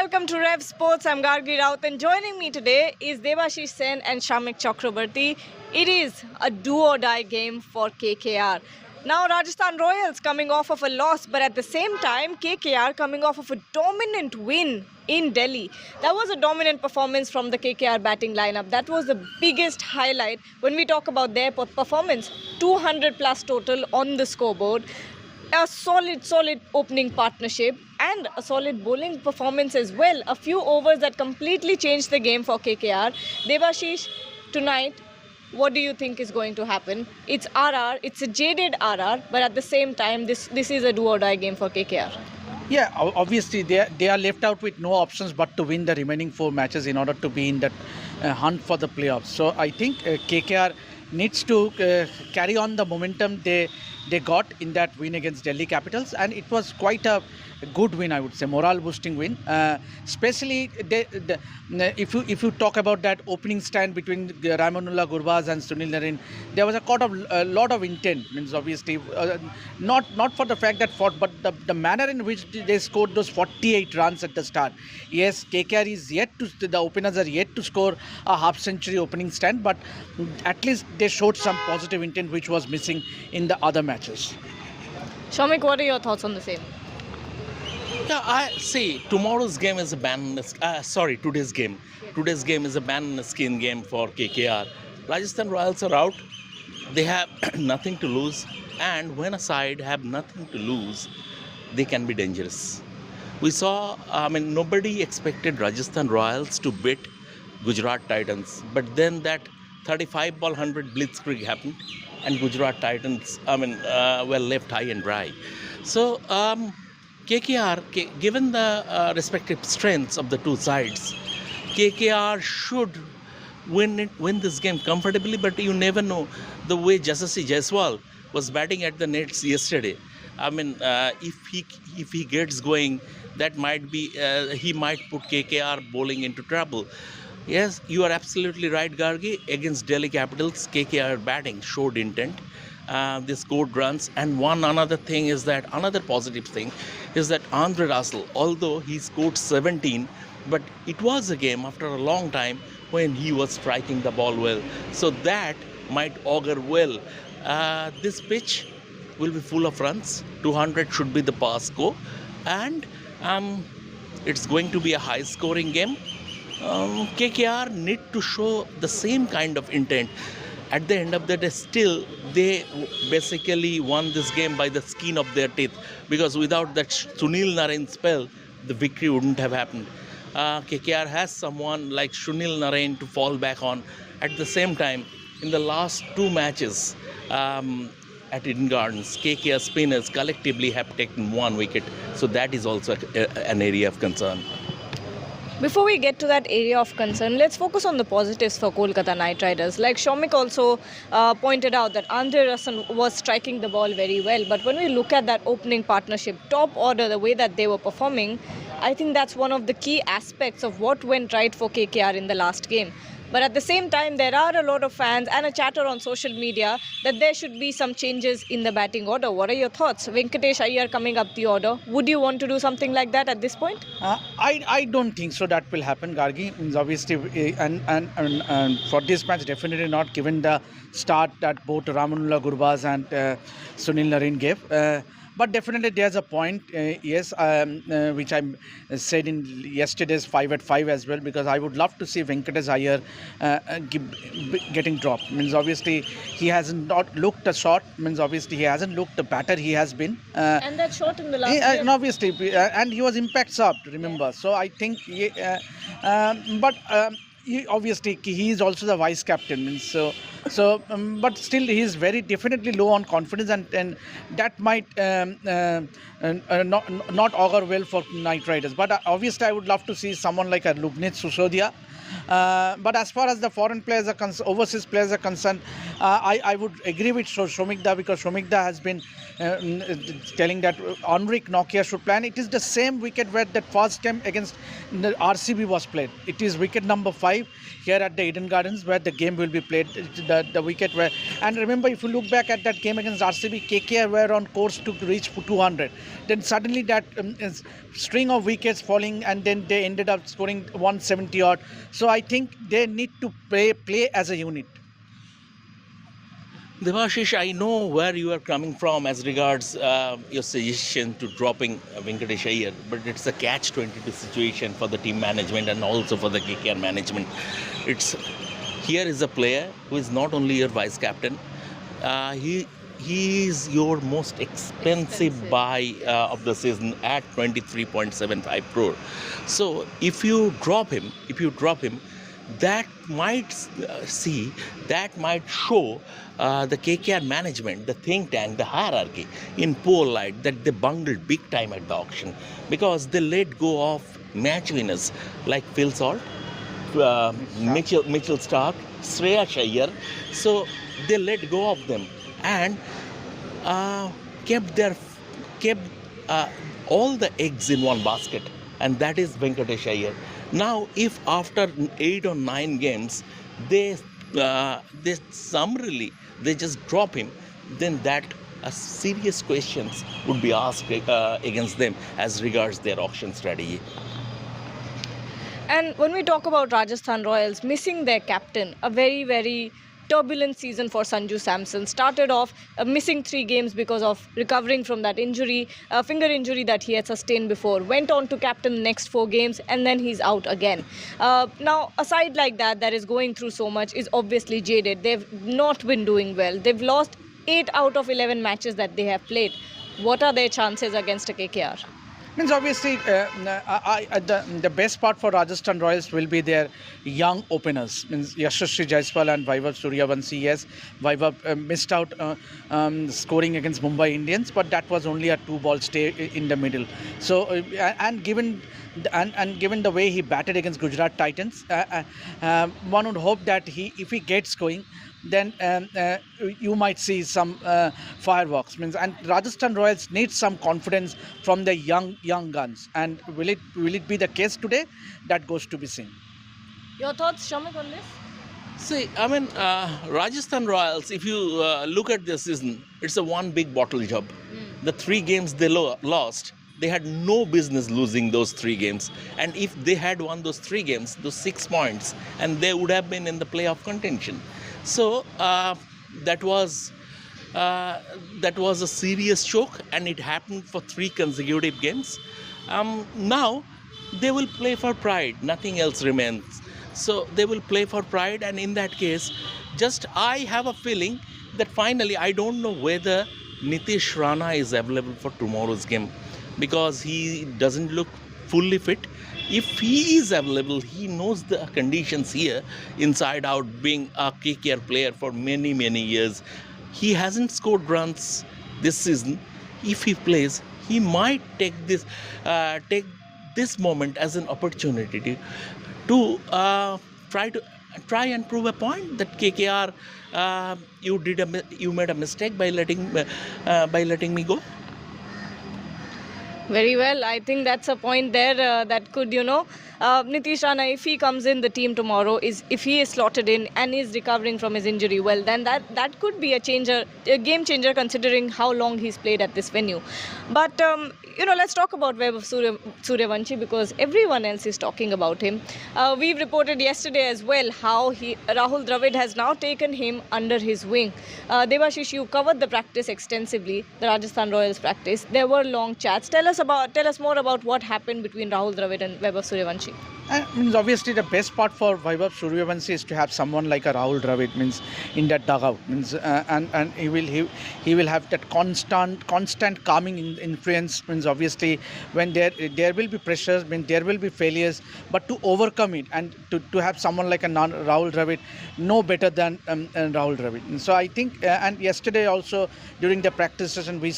welcome to Revsportz. I'm Gargi, Raut, and joining me today is Debasis and Shamik Chakrabarty. It is a do-or-die game for KKR. Now Rajasthan Royals coming off of a loss, but at the same time KKR coming off of a dominant win in Delhi. That was a dominant performance from the KKR batting lineup. That was the biggest highlight when we talk about their performance. 200 plus total on the scoreboard. A solid opening partnership and a solid bowling performance as well. A few overs that completely changed the game for KKR. Debasis, tonight, what do you think is going to happen? It's RR, it's a jaded RR, but at the same time, this is a do-or-die game for KKR. Yeah, obviously they are left out with no options but to win the remaining 4 matches in order to be in that hunt for the playoffs. So I think KKR needs to carry on the momentum they got in that win against Delhi Capitals, and it was quite a good win, I would say, morale boosting win. Especially if you talk about that opening stand between Rahmanullah Gurbaz and Sunil Narine, there was a lot of intent. Means obviously not for the fact that fought, but the manner in which they scored those 48 runs at the start. Yes, KKR is the openers are yet to score a half century opening stand, but at least they showed some positive intent which was missing in the other matches. Shamik, what are your thoughts on the same? Yeah, I see. Tomorrow's game is a today's game. Today's game is a ban-on-the-skin game for KKR. Rajasthan Royals are out. They have nothing to lose. And when a side have nothing to lose, they can be dangerous. We saw, nobody expected Rajasthan Royals to beat Gujarat Titans. But then that 35 ball 100 blitzkrieg happened. And Gujarat Titans, were left high and dry. So, KKR, given the respective strengths of the two sides, KKR should win this game comfortably, but you never know the way Yashasvi Jaiswal was batting at the nets yesterday. If he gets going, that might be he might put KKR bowling into trouble. Yes, you are absolutely right, Gargi. Against Delhi Capitals, KKR batting showed intent. They scored runs, and another positive thing is that Andre Russell, although he scored 17, but it was a game after a long time when he was striking the ball well. So that might augur well. This pitch will be full of runs. 200 should be the pass score, and it's going to be a high-scoring game. KKR need to show the same kind of intent. At the end of the day, still, they basically won this game by the skin of their teeth, because without that Sunil Narine spell, the victory wouldn't have happened. KKR has someone like Sunil Narine to fall back on. At the same time, in the last 2 matches at Eden Gardens, KKR spinners collectively have taken 1 wicket. So that is also an area of concern. Before we get to that area of concern, let's focus on the positives for Kolkata Knight Riders. Like Shamik also pointed out that Andre Russell was striking the ball very well. But when we look at that opening partnership, top order, the way that they were performing, I think that's one of the key aspects of what went right for KKR in the last game. But at the same time, there are a lot of fans and a chatter on social media that there should be some changes in the batting order. What are your thoughts? Venkatesh Iyer coming up the order. Would you want to do something like that at this point? I don't think so that will happen, Gargi. Means obviously, and for this match, definitely not, given the start that both Rahmanullah Gurbaz and Sunil Narine gave. But definitely there's a point, yes, which I said in yesterday's 5 at 5 as well, because I would love to see Venkatesh Iyer getting dropped. Means obviously he hasn't not looked a shot. Means obviously he hasn't looked the batter he has been. And that shot in the last game. And obviously, and he was impact sub, remember. So I think, obviously he is also the vice captain. Means but still he is definitely low on confidence, and that might not augur well for Knight Riders. But obviously I would love to see someone like a Lubnit Susodia. But as far as the foreign players are overseas players are concerned, I would agree with Shomikda, because Shomikda has been telling that Enrique Nokia should plan. It is the same wicket where that first game against the RCB was played. It is wicket number 5 here at the Eden Gardens, where the game will be played. the wicket where. And remember, if you look back at that game against RCB, KKR were on course to reach 200. Then suddenly that string of wickets falling, and then they ended up scoring 170 odd. So I think they need to play as a unit. Devashish, I know where you are coming from as regards your suggestion to dropping Venkatesh Iyer, but it's a catch-22 situation for the team management and also for the KKR management. Here is a player who is not only your vice captain, he is your most expensive buy of the season at 23.75 crore. So if you drop him, that might show the KKR management, the think tank, the hierarchy in poor light, that they bungled big time at the auction, because they let go of match winners like Phil Salt, Mitchell Stark, Shreyas Iyer. So they let go of them and kept all the eggs in one basket, and that is Venkatesh Iyer. Now, if after 8 or 9 games they summarily just drop him, then that serious questions would be asked against them as regards their auction strategy. And when we talk about Rajasthan Royals missing their captain, a very, very turbulent season for Sanju Samson. Started off missing 3 games because of recovering from that injury, finger injury that he had sustained before. Went on to captain the next 4 games, and then he's out again. Now, a side like that is going through so much is obviously jaded. They've not been doing well. They've lost 8 out of 11 matches that they have played. What are their chances against a KKR? Means obviously the best part for Rajasthan Royals will be their young openers. Means Yashasvi Jaiswal and Vaibhav Suryavanshi. Yes, Vaibhav missed out scoring against Mumbai Indians, but that was only a 2-ball stay in the middle. So and given the way he batted against Gujarat Titans, one would hope that if he gets going, then you might see some fireworks. And Rajasthan Royals need some confidence from the young guns. And will it be the case today? That goes to be seen. Your thoughts, Shamik, on this? See, Rajasthan Royals, if you look at this season, it's a one big bottle job. The 3 games they lost, they had no business losing those 3 games. And if they had won those 3 games, those 6 points, and they would have been in the playoff contention. So that was a serious choke, and it happened for 3 consecutive games. Now they will play for pride. Nothing else remains. So they will play for pride, and in that case, I have a feeling that finally, I don't know whether Nitish Rana is available for tomorrow's game, because he doesn't look fully fit. If he is available, he knows the conditions here inside out, being a KKR player for many, many years. He hasn't scored runs this season. If he plays, he might take this moment as an opportunity to try and prove a point that KKR, you made a mistake by letting me go. Very well. I think that's a point there that could, Nitish Rana, if he comes in the team tomorrow, if he is slotted in and is recovering from his injury, well, then that could be a game changer considering how long he's played at this venue. But, let's talk about Vaibhav Suryavanshi, because everyone else is talking about him. We've reported yesterday as well how Rahul Dravid has now taken him under his wing. Debasis, you covered the practice extensively, the Rajasthan Royals practice. There were long chats. Tell us more about what happened between Rahul Dravid and Vaibhav Suryavanshi. Obviously, the best part for Vaibhav Suryavanshi is to have someone like a Rahul Dravid in that dugout. And he will have that constant calming influence. Obviously, when there will be pressures, there will be failures, but to overcome it and to have someone like a Rahul Dravid, no better than Rahul Dravid. And so I think, and yesterday also during the practice session, we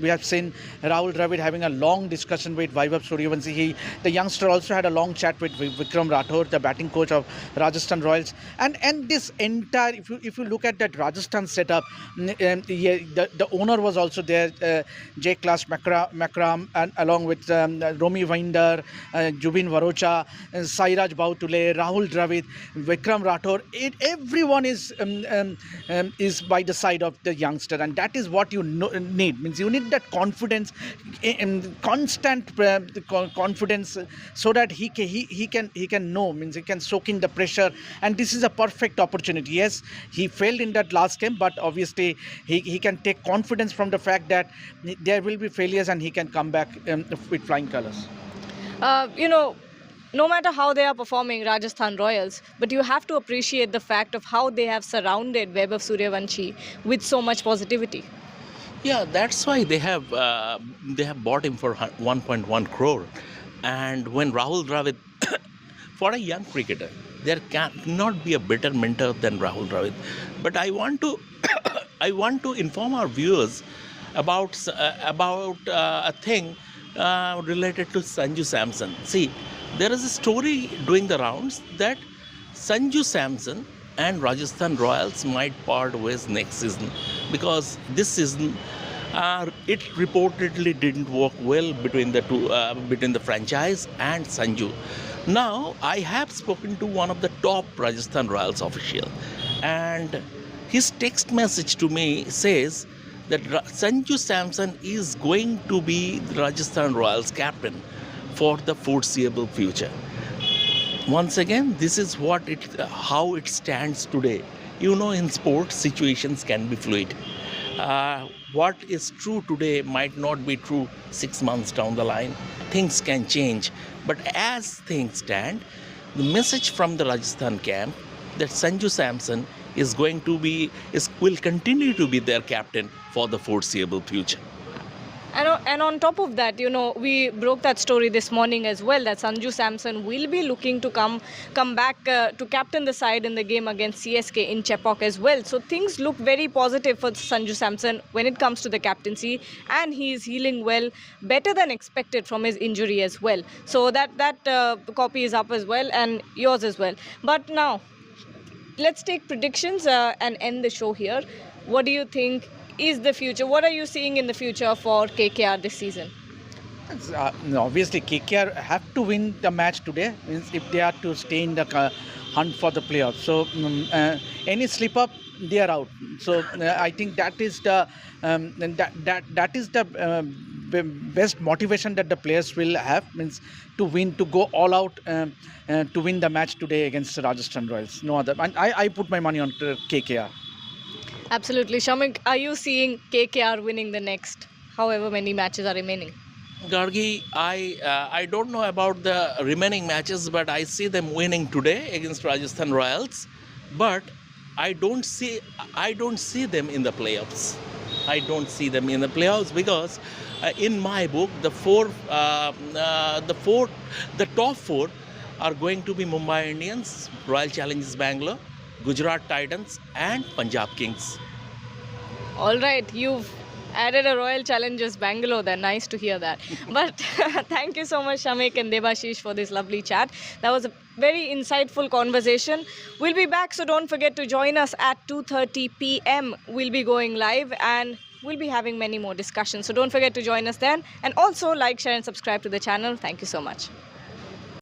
have seen Rahul Dravid having a long long discussion with Vaibhav Suryavanshi. The youngster also had a long chat with Vikram Rathore, the batting coach of Rajasthan Royals. And this entire, if you look at that Rajasthan setup, the owner was also there, J. Class Makram, and along with Romy Winder, Jubin Varocha, Sairaj Bautule, Rahul Dravid, Vikram Rathore. Everyone is by the side of the youngster, and that is what you need. Means you need that confidence, constant confidence, so that he can know. Means he can soak in the pressure, and this is a perfect opportunity. Yes, he failed in that last game, but obviously he can take confidence from the fact that there will be failures, and he can come back with flying colours. No matter how they are performing, Rajasthan Royals, but you have to appreciate the fact of how they have surrounded Vaibhav Suryavanshi with so much positivity. Yeah, that's why they have bought him for 1.1 crore. And when Rahul Dravid, for a young cricketer, there cannot be a better mentor than Rahul Dravid. But I want to I want to inform our viewers about a thing related to Sanju Samson. See, there is a story doing the rounds that Sanju Samson and Rajasthan Royals might part ways next season, because this season it reportedly didn't work well between the two, between the franchise and Sanju. Now, I have spoken to one of the top Rajasthan Royals official, and his text message to me says that Sanju Samson is going to be the Rajasthan Royals captain for the foreseeable future. Once again, this is how it stands today. You know, in sports, situations can be fluid. What is true today might not be true 6 months down the line. Things can change. But as things stand, the message from the Rajasthan camp that Sanju Samson will continue to be their captain for the foreseeable future. And on top of that, we broke that story this morning as well, that Sanju Samson will be looking to come back to captain the side in the game against CSK in Chepauk as well. So things look very positive for Sanju Samson when it comes to the captaincy, and he is healing well, better than expected from his injury as well. So that copy is up as well, and yours as well. But now, let's take predictions and end the show here. What do you think is the future? What are you seeing in the future for KKR this season? Obviously, KKR have to win the match today, means if they are to stay in the hunt for the playoffs. So any slip up, they are out. So I think that is the best motivation that the players will have, means to win, to go all out, to win the match today against Rajasthan Royals. No other. And I put my money on KKR. Absolutely. Shamik, are you seeing KKR winning the next however many matches are remaining? Gargi, I don't know about the remaining matches, but I see them winning today against Rajasthan Royals. But I don't see them in the playoffs. I don't see them in the playoffs because in my book, the top four are going to be Mumbai Indians, Royal Challengers Bangalore, Gujarat Titans and Punjab Kings. All right, you've added a Royal Challengers Bangalore there. Nice to hear that. But thank you so much, Shamik and Debasis, for this lovely chat. That was a very insightful conversation. We'll be back, so don't forget to join us at 2:30 p.m. We'll be going live and we'll be having many more discussions. So don't forget to join us then. And also like, share and subscribe to the channel. Thank you so much.